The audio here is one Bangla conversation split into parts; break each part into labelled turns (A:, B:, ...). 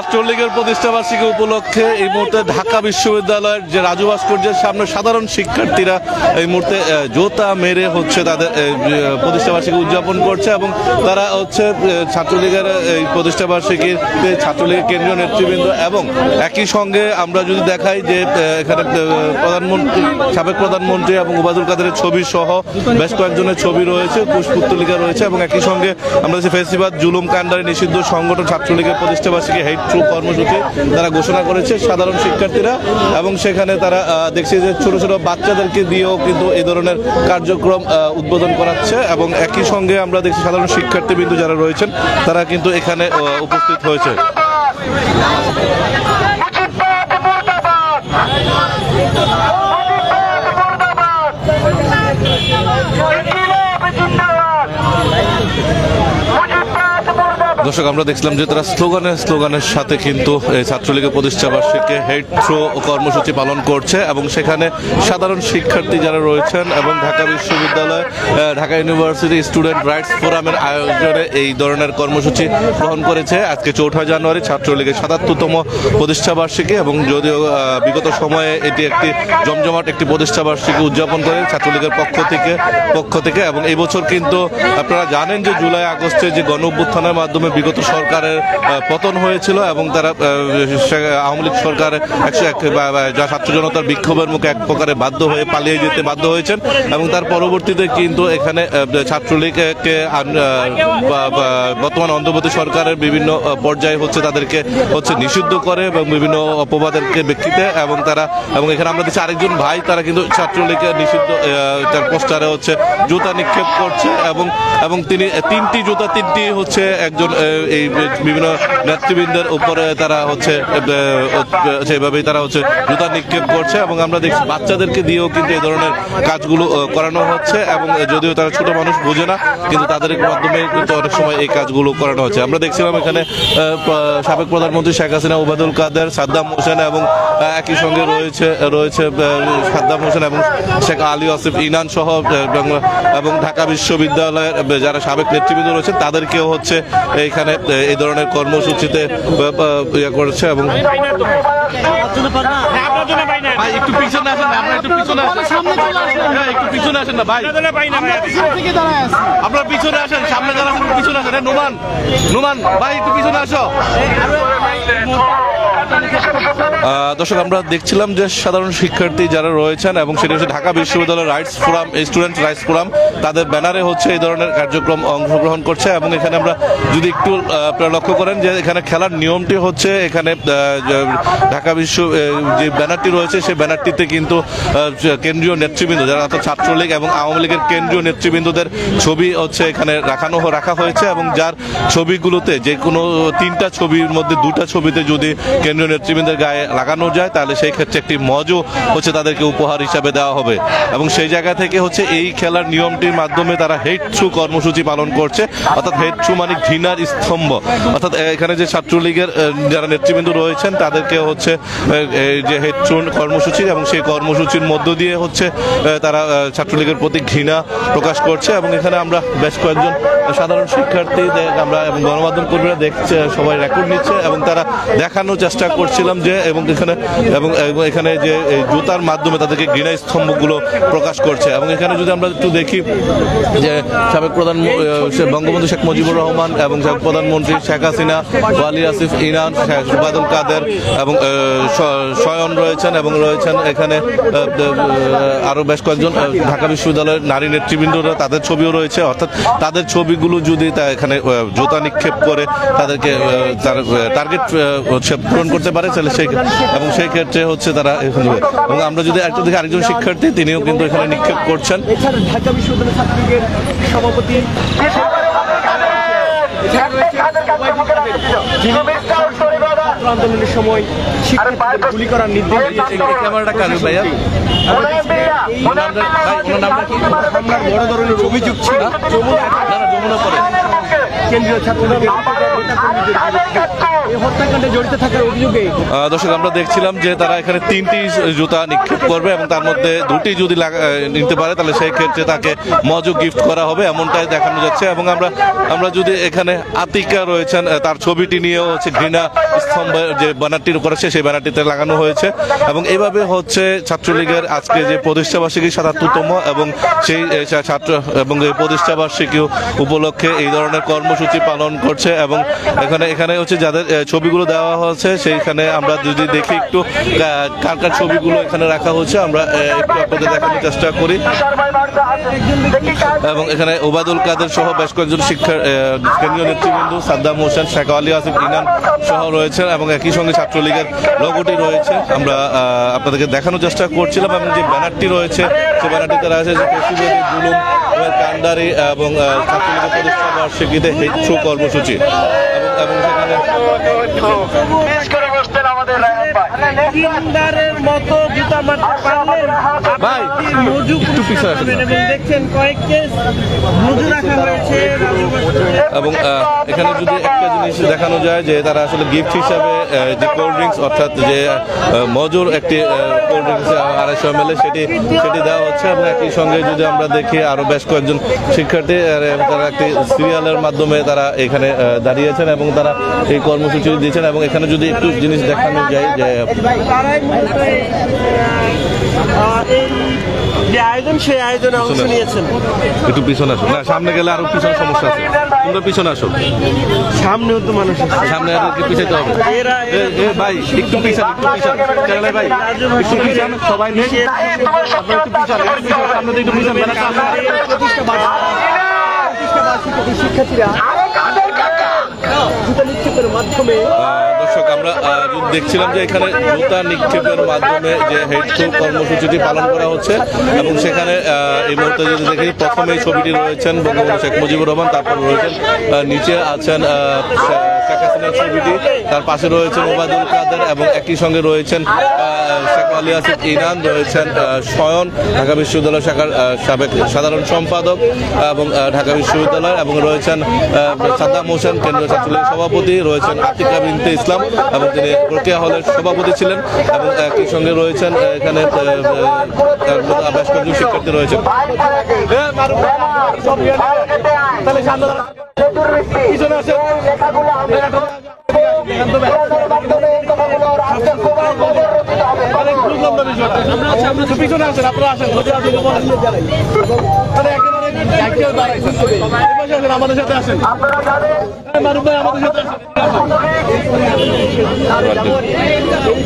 A: ছাত্রলীগের প্রতিষ্ঠাবার্ষিকী উপলক্ষে এই মুহূর্তে ঢাকা বিশ্ববিদ্যালয়ের যে রাজু ভাস্কর্যের সামনে সাধারণ শিক্ষার্থীরা এই মুহূর্তে জোতা মেরে হচ্ছে তাদের প্রতিষ্ঠাবার্ষিকী উদযাপন করছে এবং তারা হচ্ছে ছাত্রলীগের এই প্রতিষ্ঠাবার্ষিকীর ছাত্রলীগের কেন্দ্রীয় নেতৃবৃন্দ এবং একই সঙ্গে আমরা যদি দেখাই যে এখানে প্রধানমন্ত্রী সাবেক প্রধানমন্ত্রী এবং ওবায়দুল কাদেরের ছবি সহ বেশ কয়েকজনের ছবি রয়েছে, পুষ্পোত্তলিকা রয়েছে এবং একই সঙ্গে আমরা যে ফেসিবাদ জুলুম কাণ্ডারি নিষিদ্ধ সংগঠন ছাত্রলীগের প্রতিষ্ঠাবার্ষিকী হেড থ্রু কর্মসূচি তারা ঘোষণা করেছে সাধারণ শিক্ষার্থীরা এবং সেখানে তারা দেখছি যে ছোট ছোট বাচ্চাদেরকে দিয়েও কিন্তু এই ধরনের কার্যক্রম উদ্বোধন করাচ্ছে এবং একই সঙ্গে আমরা দেখছি সাধারণ শিক্ষার্থীবৃন্দ যারা রয়েছেন তারা কিন্তু এখানে উপস্থিত হয়েছে। দর্শক আমরা দেখছিলাম যে তারা স্লোগানের সাথে কিন্তু ছাত্রলীগের প্রতিষ্ঠাবার্ষিকী হেড থ্রো কর্মসূচি পালন করছে এবং সেখানে সাধারণ শিক্ষার্থী যারা রয়েছেন এবং ঢাকা বিশ্ববিদ্যালয় ঢাকা ইউনিভার্সিটি স্টুডেন্ট রাইটস ফোরামের আয়োজনে এই ধরনের কর্মসূচি গ্রহণ করেছে। আজকে 4 জানুয়ারি ছাত্রলীগের 77তম প্রতিষ্ঠাবার্ষিকী এবং যদিও বিগত সময়ে এটি একটি জমজমাট একটি প্রতিষ্ঠাবার্ষিকী উদযাপন করে ছাত্রলীগের পক্ষ থেকে এবং এই বছর কিন্তু আপনারা জানেন যে জুলাই আগস্টে যে গণ অভ্যুত্থানের মাধ্যমে বিগত সরকারের পতন হয়েছিল এবং তারা আওয়ামী লীগ সরকারের যা ছাত্র জনতার বিক্ষোভের মুখে এক প্রকারে বাধ্য হয়ে পালিয়ে যেতে বাধ্য হয়েছেন এবং তার পরবর্তীতে কিন্তু এখানে ছাত্রলীগকে বর্তমান অন্তর্বর্তী সরকারের বিভিন্ন পর্যায়ে হচ্ছে তাদেরকে হচ্ছে নিষিদ্ধ করে এবং বিভিন্ন অপবাদেরকে ব্যক্তিতে এবং এখানে আমরা দেখছি আরেকজন ভাই তারা কিন্তু ছাত্রলীগের নিষিদ্ধ তার পোস্টারে হচ্ছে জুতা নিক্ষেপ করছে এবং তিনি তিনটি হচ্ছে একজন এই বিভিন্ন নেতৃবৃন্দের উপরে তারা হচ্ছে সেভাবেই তারা হচ্ছে জুতা নিক্ষেপ করছে এবং আমরা দেখছি বাচ্চাদেরকে দিয়েও কিন্তু এই ধরনের কাজগুলো করানো হচ্ছে এবং যদিও তারা ছোট মানুষ বোঝে না কিন্তু তাদের মাধ্যমে কিন্তু অনেক সময় এই কাজগুলো করানো হচ্ছে। আমরা দেখছিলাম এখানে সাবেক প্রধানমন্ত্রী শেখ হাসিনা, ওবায়দুল কাদের, সাদ্দাম হোসেন এবং একই সঙ্গে রয়েছে সাদ্দাম হোসেন এবং শেখ আলী আসিফ ইনান সহ এবং ঢাকা বিশ্ববিদ্যালয়ের যারা সাবেক নেতৃবৃন্দ রয়েছে তাদেরকেও হচ্ছে এইখানে এই ধরনের কর্মসূচিতে ইয়ে করেছে এবং একটু পিছনে আসেন না, একটু পিছনে আসেন না ভাই, আপনার পিছনে আসেন, সামনে যারা পিছনে আসেন। নুমান ভাই একটু পিছনে আসো। দর্শক আমরা দেখছিলাম যে সাধারণ শিক্ষার্থী যারা রয়েছেন এবং সেটা হচ্ছে ঢাকা বিশ্ববিদ্যালয়ের rights forum, student rights forum, তাদের ব্যানারে হচ্ছে এই ধরনের কার্যক্রম অংশগ্রহণ করছে এবং এখানে আমরা যদি একটু লক্ষ্য করেন যে এখানে খেলার নিয়মটি হচ্ছে এখানে ঢাকা বিশ্ব যে ব্যানারটি রয়েছে সেই ব্যানারটিতে কিন্তু কেন্দ্রীয় নেতৃবৃন্দ যারা অর্থাৎ ছাত্রলীগ এবং আওয়ামী লীগের কেন্দ্রীয় নেতৃবৃন্দদের ছবি হচ্ছে এখানে রাখা হয়েছে এবং যার ছবিগুলোতে যে কোনো 3টা ছবির মধ্যে 2টা ছবিতে যদি কেন্দ্রীয় নেতৃবৃন্দের গায়ে লাগানো যায় তাহলে সেই ক্ষেত্রে একটি মজও হচ্ছে তাদেরকে উপহার হিসাবে দেওয়া হবে এবং সেই জায়গা থেকে হচ্ছে এই খেলার নিয়মটির মাধ্যমে তারা হেড থ্রু কর্মসূচি পালন করছে। অর্থাৎ হেড থ্রু মানে ঘৃণার স্তম্ভ, অর্থাৎ এখানে যে ছাত্রলীগের যারা নেতৃবৃন্দ রয়েছেন তাদেরকে হচ্ছে যে হেড থ্রু কর্মসূচি এবং সেই কর্মসূচির মধ্য দিয়ে হচ্ছে তারা ছাত্রলীগের প্রতি ঘৃণা প্রকাশ করছে এবং এখানে আমরা বেশ কয়েকজন সাধারণ শিক্ষার্থী আমরা এবং গণমাধ্যম কর্মীরা দেখছে, সবাই রেকর্ড নিচ্ছে এবং তারা দেখানোর চেষ্টা করছিলাম যে এবং এখানে যে জুতার মাধ্যমে তাদেরকে ঘৃণা স্তম্ভগুলো প্রকাশ করছে এবং এখানে যদি আমরা একটু দেখি যে সাবেক বঙ্গবন্ধু শেখ মুজিবুর রহমান এবং সাবেক প্রধানমন্ত্রী শেখ হাসিনা, আলী আসিফ ইনান, ওবায়দুল কাদের এবং শয়ন রয়েছেন এবং রয়েছেন এখানে আরো বেশ কয়েকজন ঢাকা বিশ্ববিদ্যালয়ের নারী নেতৃবৃন্দরা, তাদের ছবিও রয়েছে। অর্থাৎ তাদের ছবিগুলো যদি এখানে জুতা নিক্ষেপ করে তাদেরকে টার্গেট পূরণ করতে পারে তাহলে এবং সেই ক্ষেত্রে হচ্ছে তারা এখানে এবং আমরা যদি একটা দিকে আরেকজন শিক্ষার্থী তিনিও কিন্তু এখানে নিক্ষেপ করছেন।
B: ঢাকা বিশ্ববিদ্যালয় ছাত্রলীগের সভাপতি আন্দোলনের সময় শিক্ষার্থীদের গুলি করার নির্দেশ দিয়েছেন।
A: ক্যামেরাটা কারু ভাইয়া
B: বড় ধরনের অভিযোগ ছিল যমুনা পরে কেন্দ্রীয় ছাত্রলীগের এই হত্যাকাণ্ডে জড়িত থাকার অভিযোগে
A: দর্শক আমরা দেখছিলাম যে তারা এখানে 3টি জুতা নিক্ষেপ করবে এবং তার মধ্যে 2টি যদি নিতে পারে তাহলে সেই ক্ষেত্রে তাকে মজু গিফট করা হবে এমনটাই দেখানো যাচ্ছে। এবং আমরা যদি এখানে আতিকা রয়েছেন তার ছবিটি নিয়েও হচ্ছে ঘৃণা স্তম্ভের যে ব্যানারটি করেছে সেই ব্যানারটিতে লাগানো হয়েছে। এবং এইভাবে হচ্ছে ছাত্রলীগের আজকে যে প্রতিষ্ঠাবার্ষিকী ৭৭তম এবং সেই ছাত্র এবং এই প্রতিষ্ঠাবার্ষিকী উপলক্ষে এই ধরনের কর্মসূচি পালন করছে। এবং এখানে হচ্ছে যাদের ছবিগুলো দেওয়া হয়েছে সেইখানে আমরা যদি দেখি একটু কার কার ছবিগুলো এখানে রাখা হচ্ছে আমরা একটু আপনাদের দেখানোর চেষ্টা করি। এবং এখানে ওবায়দুল কাদের সহ বেশ কয়েকজন শিক্ষার কেন্দ্রীয় নেতৃবৃন্দ সাদ্দাম হোসেন, শেখ আলী আসিফ, ইনান সহ রয়েছেন এবং একই সঙ্গে ছাত্রলীগের লোগোটি রয়েছে আমরা আপনাদেরকে দেখানোর চেষ্টা করছিলাম। এবং যে ব্যানারটি রয়েছে সেই ব্যানারটিতে রয়েছে যে ফেসিলিটি জুলুম কান্ডারি এবং ছাত্রলীগের প্রতিষ্ঠা বার্ষিকীতে হেতু কর্মসূচি এবং সেখানে ভাই একটু পিছনে এবং এখানে যদি একটা জিনিস দেখানো যায় যে তারা আসলে গিফট হিসাবে যে কোল্ড ড্রিঙ্কস অর্থাৎ যে মজুর একটি কোল্ড ড্রিঙ্কস 250 ml সেটি দেওয়া হচ্ছে। এবং একই সঙ্গে যদি আমরা দেখি আরো বেশ কয়েকজন শিক্ষার্থী তারা একটি সিরিয়ালের মাধ্যমে তারা এখানে দাঁড়িয়েছেন এবং তারা এই কর্মসূচি দিয়েছেন। এবং এখানে যদি একটু জিনিস দেখানো যায় যে
B: আয়োজন সেই আয়োজনে অংশ নিয়েছেন।
A: একটু পিছনে আসো, না সামনে গেলে আরো পিছনে সমস্যা আছে, তোমরা পিছনে আসো।
B: সামনেও তো মানুষ
A: সামনে আর কি পিছাইতে হবে ভাই, একটু পিছান ভাই, একটু পিছান সবাই নেই, আপনারা একটু পিছান, সামনে একটু পিছান। শিক্ষার্থীরা জুতা নিক্ষেপের মাধ্যমে দর্শক আমরা দেখছিলাম যে এখানে জুতা নিক্ষেপের মাধ্যমে যে হেডফোন কর্মসূচিটি পালন করা হচ্ছে। এবং সেখানে এই মুহূর্তে যদি দেখি প্রথমেই ছবিটি রয়েছেন বঙ্গবন্ধু শেখ মুজিবুর রহমান, তারপর রয়েছেন নিচে আছেন শেখ হাসিনার ছবিটি, তার পাশে রয়েছেন ওবায়দুল কাদের এবং একই সঙ্গে রয়েছেন শেখ আলী আসিফ, ইনান রয়েছেন স্বয়ন ঢাকা বিশ্ববিদ্যালয় শাখার সাবেক সাধারণ সম্পাদক এবং ঢাকা বিশ্ববিদ্যালয়, এবং রয়েছেন সাদ্দাম হোসেন কেন্দ্রীয় ছাত্রলীগের সভাপতি, রয়েছেন আতিকা বিনতে ইসলাম এবং তিনি রোকেয়া হলের সভাপতি ছিলেন। এবং একই সঙ্গে রয়েছেন এখানে বেশ কয়েকজন শিক্ষার্থী রয়েছেন। পিছনে আসেন, আপনারা আসেন, আমাদের সাথে আসেন, মারুফ ভাই আমাদের সাথে আসেন।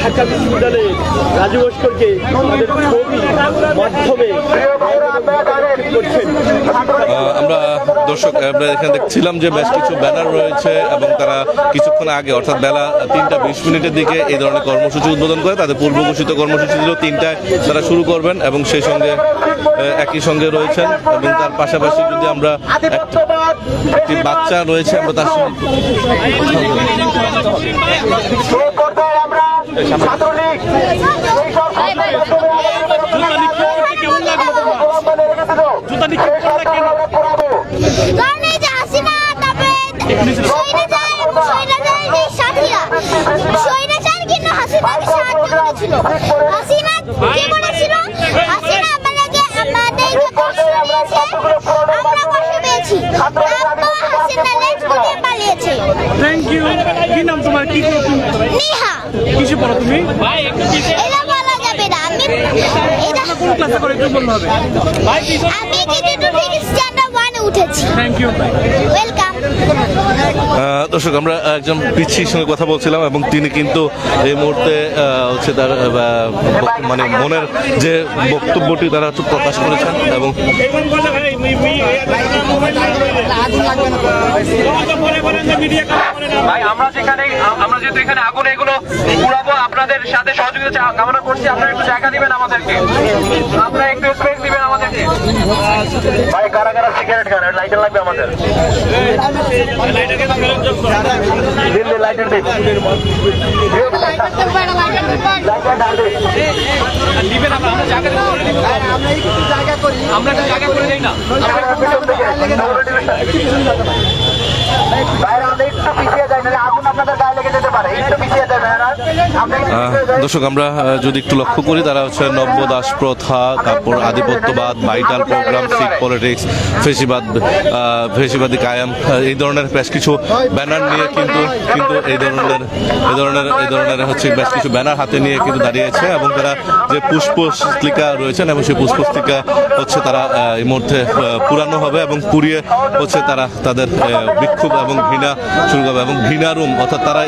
A: ঢাকা বিশ্ববিদ্যালয়ে রাজু ভাস্করকে মাধ্যমে আমরা দর্শক আমরা এখানে দেখছিলাম যে বেশ কিছু ব্যানার রয়েছে এবং তারা কিছুক্ষণ আগে অর্থাৎ বেলা 3:20 দিকে এই ধরনের কর্মসূচি উদ্বোধন করে। তাদের পূর্ব ঘোষিত কর্মসূচি ছিল 3টায় তারা শুরু করবেন এবং সেই সঙ্গে একই সঙ্গে রয়েছেন। এবং তার পাশাপাশি যদি আমরা একটি বাচ্চা রয়েছে আমরা তার সঙ্গে
B: থ্যাংক ইউ। কি নাম তোমার? কি করো তুমি?
C: নেহা।
B: কিসে পড়ো তুমি?
C: ভাই একটু পিছে। এটা বলা যাবে না। আমি এটা
B: কোন ক্লাসে পড়ো একটু বলতে হবে। ভাই পিছে।
C: আমি কেজি 2 থেকে স্ট্যান্ডার্ড 1 এ উঠেছি।
B: Thank you.
C: ওয়েলকাম।
A: দর্শক আমরা একজন পিচ্ছির সঙ্গে কথা বলছিলাম এবং তিনি কিন্তু এই মুহূর্তে হচ্ছে তার মানে মনের যে বক্তব্যটি তারা প্রকাশ করেছেন। এবং
D: ভাই আমরা যেহেতু এখানে আগুন এগুলো পুরাবো, আপনাদের সাথে সহযোগিতা কামনা করছি। আপনারা একটু জায়গা দিবেন আমাদেরকে, আপনারা একটু স্পেস দিবেন আমাদেরকে। ভাই কারা কারা সিগারেট খান? লাইটার লাগবে আমাদের, লাইটার দিন। আমরা একটু জায়গা করে দিই না, একটু পিছিয়ে আগুন আপনাদের গায়ে লেগে যেতে পারে, একটু পিছিয়ে যাবেন।
A: দর্শক আমরা যদি একটু লক্ষ্য করি, তারা হচ্ছে নব্য দাস প্রথা, তারপর আধিপত্যবাদ, ভাইটাল প্রোগ্রাম, শিখ পলিটিক্স, ফেসিবাদী কায়াম, এই ধরনের বেশ কিছু ব্যানার নিয়ে কিন্তু এই ধরনের হচ্ছে বেশ কিছু ব্যানার হাতে নিয়ে কিন্তু দাঁড়িয়েছে এবং তারা যে পুষ্পস্তিকা রয়েছেন এবং সেই পুষ্পস্তিকা হচ্ছে তারা এই মুহূর্তে পুরানো হবে এবং পুড়িয়ে হচ্ছে তারা তাদের বিক্ষোভ এবং ঘৃণা শুরু করবে এবং ঘৃণারুম অর্থাৎ তারা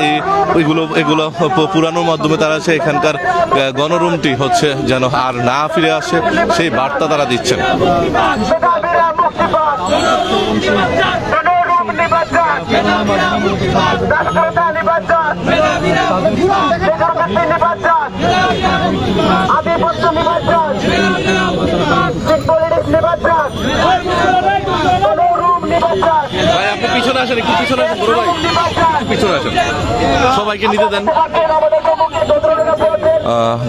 A: এগুলো পুরানোর মাধ্যমে তারা হচ্ছে এখানকার গণরুমটি হচ্ছে যেন আর না ফিরে আসে সেই বার্তা তারা দিচ্ছেন। ভাই আপনি পিছনে আসেন, একটু পিছনে আসেন, বড় ভাই একটু পিছনে আসেন, সবাইকে নিতে দেন।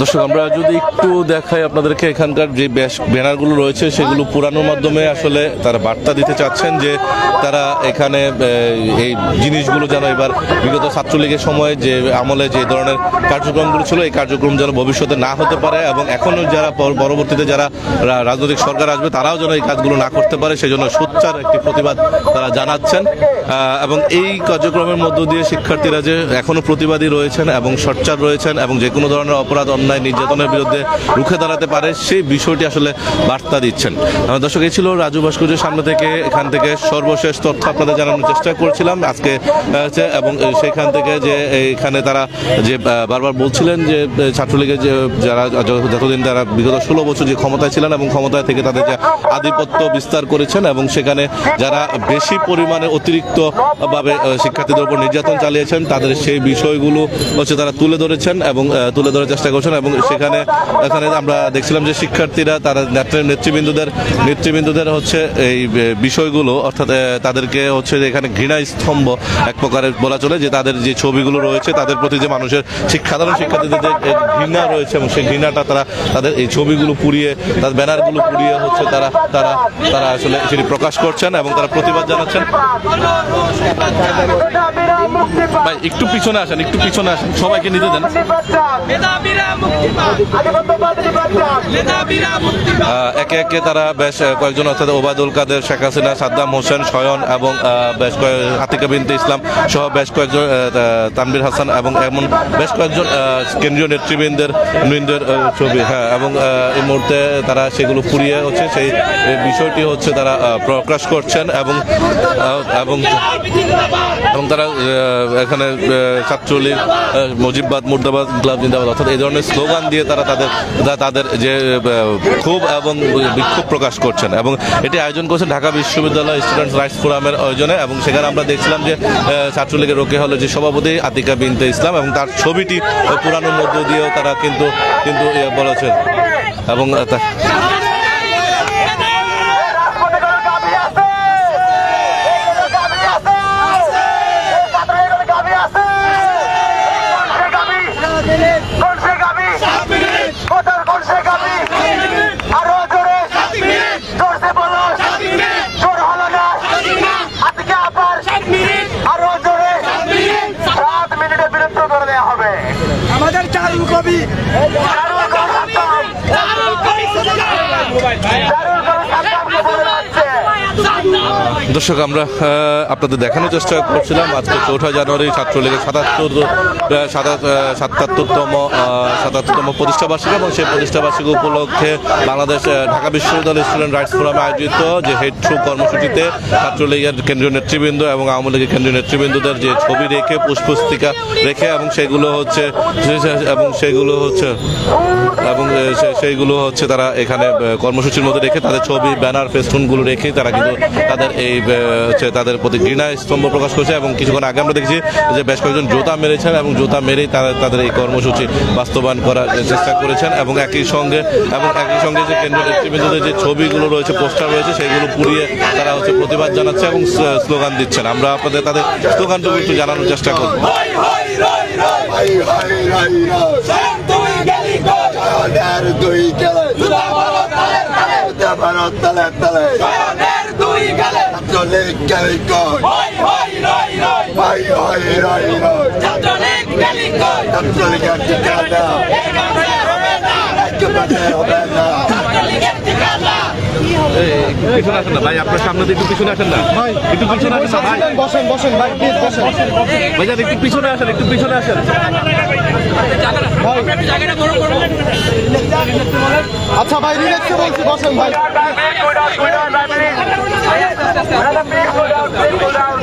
A: দর্শক আমরা যদি একটু দেখাই আপনাদেরকে, এখানকার যে ব্যানারগুলো রয়েছে সেগুলো পুরানোর মাধ্যমে আসলে তারা বার্তা দিতে চাচ্ছেন যে তারা এখানে এই জিনিসগুলো যেন এবার বিগত ছাত্রলীগের সময়ে যে আমলে যে ধরনের কার্যক্রমগুলো ছিল এই কার্যক্রম যেন ভবিষ্যতে না হতে পারে এবং এখনও যারা পরবর্তীতে যারা রাজনৈতিক সরকার আসবে তারাও যেন এই কাজগুলো না করতে পারে সেজন্য সোচ্চার একটি প্রতিবাদ তারা জানাচ্ছেন। এবং এই কার্যক্রমের মধ্য দিয়ে শিক্ষার্থীরা যে এখনো প্রতিবাদী রয়েছেন এবং সোচ্চার রয়েছেন এবং যে কোনো ধরনের অপরাধ, অন্যায়, নির্যাতনের বিরুদ্ধে রুখে দাঁড়াতে পারে সেই বিষয়টি আসলে বার্তা দিচ্ছেন। দর্শক এই ছিল রাজু ভাস্কর্যের সামনে থেকে, এখান থেকে সর্বশেষ তথ্য আপনাদের জানানোর চেষ্টা করছিলাম আজকে এবং সেখান থেকে যে এখানে তারা যে বারবার বলছিলেন যে ছাত্রলীগের যে যারা যতদিন তারা বিগত 16 বছর যে ক্ষমতায় ছিলেন এবং ক্ষমতায় থেকে তাদের যে আধিপত্য বিস্তার করেছেন এবং সেখানে যারা বেশি পরিমাণে অতিরিক্ত ভাবে শিক্ষার্থীদের উপর নির্যাতন চালিয়েছেন তাদের সেই বিষয়গুলো হচ্ছে তারা তুলে ধরেছেন এবং তুলে ধরার চেষ্টা করছেন এবং এখানে আমরা দেখছিলাম যে শিক্ষার্থীরা তারা নেতৃবৃন্দদের হচ্ছে এই বিষয়গুলো অর্থাৎ তাদেরকে হচ্ছে এখানে ঘৃণা স্তম্ভ এক প্রকারের বলা চলে যে তাদের যে ছবিগুলো রয়েছে তাদের প্রতি যে মানুষের সাধারণ শিক্ষার্থীদের যে ঘৃণা রয়েছে এবং সেই ঘৃণাটা তারা তাদের এই ছবিগুলো পুড়িয়ে তাদের ব্যানারগুলো পুড়িয়ে হচ্ছে তারা আসলে সেটি প্রকাশ করছেন এবং তারা প্রতিবাদ জানাচ্ছেন। ভাই একটু পিছনে আসেন, একটু পিছনে আসেন, সবাইকে নিতে দেন। একে একে তারা বেশ কয়েকজন অর্থাৎ ওবায়দুল কাদের, শেখ হাসিনা, সাদ্দাম হোসেন, শয়ন এবং বেশ আতিকা বিনতে ইসলাম সহ বেশ কয়েকজন, তানভীর হাসান এবং এমন বেশ কয়েকজন কেন্দ্রীয় নেতৃবৃন্দের ছবি এবং এই মুহূর্তে তারা সেগুলো পুড়িয়ে হচ্ছে সেই বিষয়টি হচ্ছে তারা প্রকাশ করছেন এবং তারা এখানে ছাত্রলীগ, মুজিববাদ, মুর্দাবাদ, ইনকলাব জিন্দাবাদ অর্থাৎ এই ধরনের স্লোগান দিয়ে তারা তাদের যে ক্ষোভ এবং বিক্ষোভ প্রকাশ করছেন এবং এটি আয়োজন করছেন ঢাকা বিশ্ববিদ্যালয় স্টুডেন্টস রাইটস ফোরামের আয়োজনে এবং সেখানে আমরা দেখছিলাম যে ছাত্রলীগের রোকে হলে যে সভাপতি আতিকা বিনতে ইসলাম এবং তার ছবিটি পুরানোর মধ্য দিয়েও তারা কিন্তু বলেছেন এবং
E: আমাদের চারুল কবি
A: দর্শক আমরা আপনাদের দেখানোর চেষ্টা করছিলাম আজকে 4 জানুয়ারি ছাত্রলীগের 77তম প্রতিষ্ঠাবার্ষিকী এবং সেই প্রতিষ্ঠাবার্ষিকী উপলক্ষে বাংলাদেশ ঢাকা বিশ্ববিদ্যালয় স্টুডেন্ট রাইটস ফোরামে আয়োজিত যে হেড থ্রু কর্মসূচিতে ছাত্রলীগের কেন্দ্রীয় নেতৃবৃন্দ এবং আওয়ামী লীগের কেন্দ্রীয় নেতৃবৃন্দদের যে ছবি রেখে পুষ্পস্তিকা রেখে এবং সেইগুলো হচ্ছে তারা এখানে কর্মসূচির মধ্যে রেখে তাদের ছবি, ব্যানার, ফেস্টুনগুলো রেখে তারা কিন্তু তাদের এই তাদের প্রতি ঘৃণা স্তম্ভ প্রকাশ করছে এবং কিছুক্ষণ আগে আমরা দেখছি যে বেশ কয়েকজন জোতা মেরেছেন এবং জোতা মেরেই তারা তাদের এই কর্মসূচি বাস্তবায়ন করার চেষ্টা করেছেন এবং একই সঙ্গে যে কেন্দ্রীয় নেতৃবৃন্দদের যে ছবিগুলো রয়েছে, পোস্টার রয়েছে, সেগুলো পুড়িয়ে তারা হচ্ছে প্রতিবাদ জানাচ্ছে এবং স্লোগান দিচ্ছেন। আমরা আপনাদের তাদের স্লোগানটুকু একটু জানানোর চেষ্টা করব।
E: দুই গেলে
A: পিছনে আসেন না ভাই, আপনার সামনে একটু পিছনে আসেন না ভাই, একটু পিছনে আসেন না ভাই,
B: বসেন বসেন ভাই, প্লিজ বসেন
A: ভাইজান একটু পিছনে আসেন, একটু পিছনে আসেন।
B: আচ্ছা ভাই, রিল্যাক্সে বলছি, বসেন ভাই।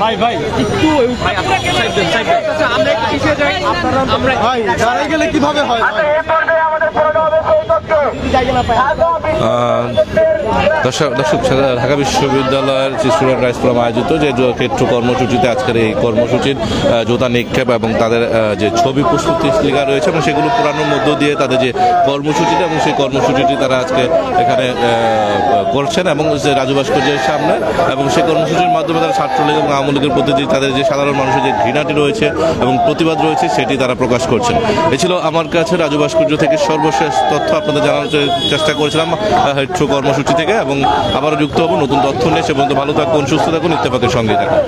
B: ভাই ভাই একটু ভাই, দাঁড়াই গেলে কিভাবে হয় ভাই?
A: দর্শক ঢাকা বিশ্ববিদ্যালয়ের যে স্টুডেন্ট রাইস ফোরাম আয়োজিত যে ক্ষেত্র কর্মসূচিতে আজকের এই কর্মসূচির জুতা নিক্ষেপ এবং তাদের যে ছবি পুস্তিকা রয়েছে এবং সেগুলো পুরানোর মধ্য দিয়ে তাদের যে কর্মসূচিটা এবং সেই কর্মসূচিটি তারা আজকে এখানে করছেন এবং যে রাজু ভাস্কর্যের সামনে, এবং সেই কর্মসূচির মাধ্যমে তারা ছাত্রলীগ এবং আওয়ামী লীগের প্রতি তাদের যে সাধারণ মানুষের যে ঘৃণাটি রয়েছে এবং প্রতিবাদ রয়েছে সেটি তারা প্রকাশ করছেন। এ ছিল আমার কাছে রাজু ভাস্কর্য থেকে সর্বশেষ তথ্য আপনাদের জানানোর চেষ্টা করেছিলাম হেড কর্মসূচি থেকে, এবং আবারও যুক্ত হব নতুন তথ্য নিয়ে। সে পর্যন্ত ভালো থাকুন, সুস্থ থাকুন, ইত্তেফাকের সঙ্গে থাকুন।